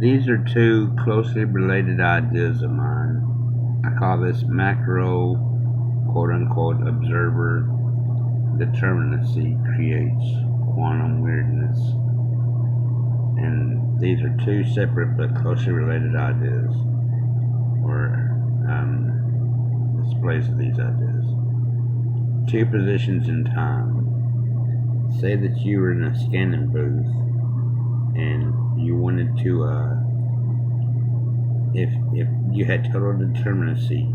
These are two closely related ideas of mine. I call this macro, quote unquote, observer determinacy creates quantum weirdness. And these are two separate but closely related ideas, or displays of these ideas. Two positions in time. Say that you were in a scanning booth and you wanted to, if you had total determinacy,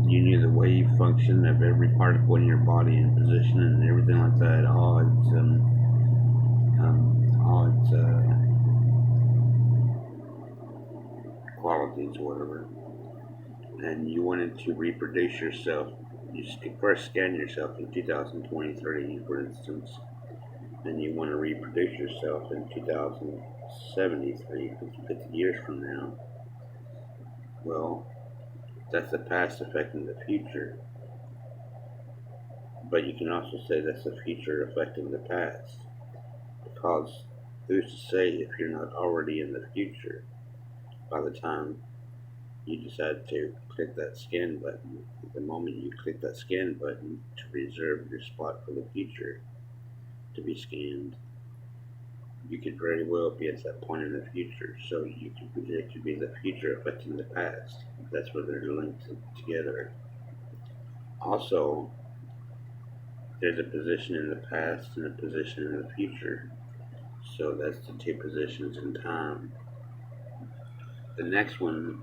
you knew the wave function of every particle in your body and position and everything like that, all its qualities, whatever. And you wanted to reproduce yourself. You first scan yourself in 2023, for instance, and you want to reproduce yourself in 2073, 50 years from now. Well, that's the past affecting the future. But you can also say that's the future affecting the past. Because who's to say if you're not already in the future by the time you decide to click that scan button? The moment you click that scan button to reserve your spot for the future to be scanned, you could very well be at that point in the future. So it could be the future affecting the past. That's where they're linked together. Also, there's a position in the past and a position in the future. So that's the two positions in time. The next one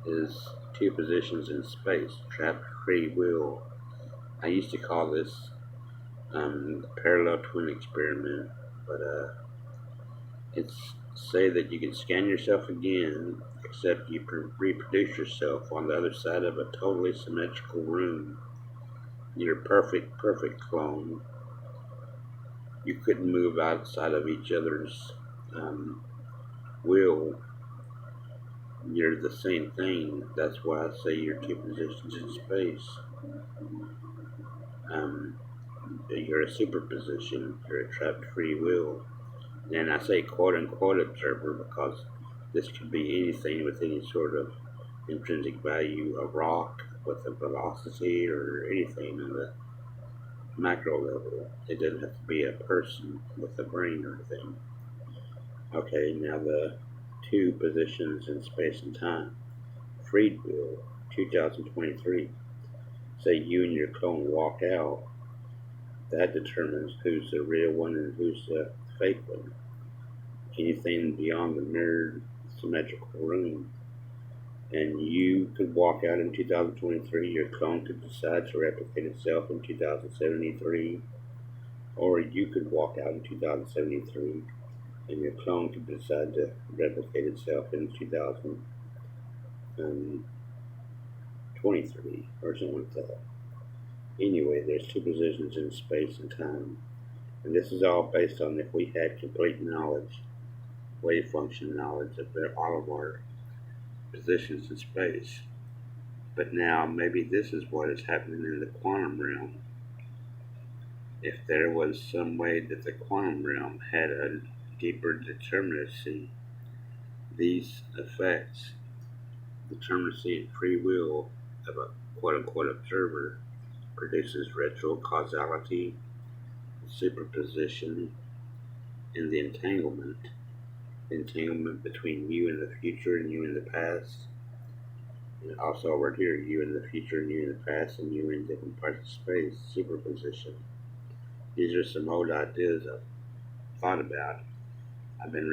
is two positions in space, trapped free will. I used to call this the parallel twin experiment, but it's say that you can scan yourself again, except you reproduce yourself on the other side of a totally symmetrical room. You're a perfect clone. You couldn't move outside of each other's will. You're the same thing. That's why I say you're two positions in space. You're a superposition. You're a trapped free will. And I say quote unquote observer because this could be anything with any sort of intrinsic value, a rock with a velocity or anything in the macro level. It doesn't have to be a person with a brain or anything. Okay, now the two positions in space and time. Freed will, 2023. Say you and your clone walk out. That determines who's the real one and who's the fake one. Anything beyond the mirrored symmetrical room. And you could walk out in 2023, your clone could decide to replicate itself in 2073, or you could walk out in 2073 and your clone could decide to replicate itself in 2023 or something like that. Anyway, there's two positions in space and time, and this is all based on if we had complete knowledge, wave function knowledge of all of our positions in space. But now maybe this is what is happening in the quantum realm. If there was some way that the quantum realm had a deeper determinacy, these effects, determinacy and free will of a quote unquote observer, produces retrocausality, superposition, and the entanglement between you in the future and you in the past. And also over here, you in the future and you in the past, and you in different parts of space, superposition. These are some old ideas I've thought about. I've been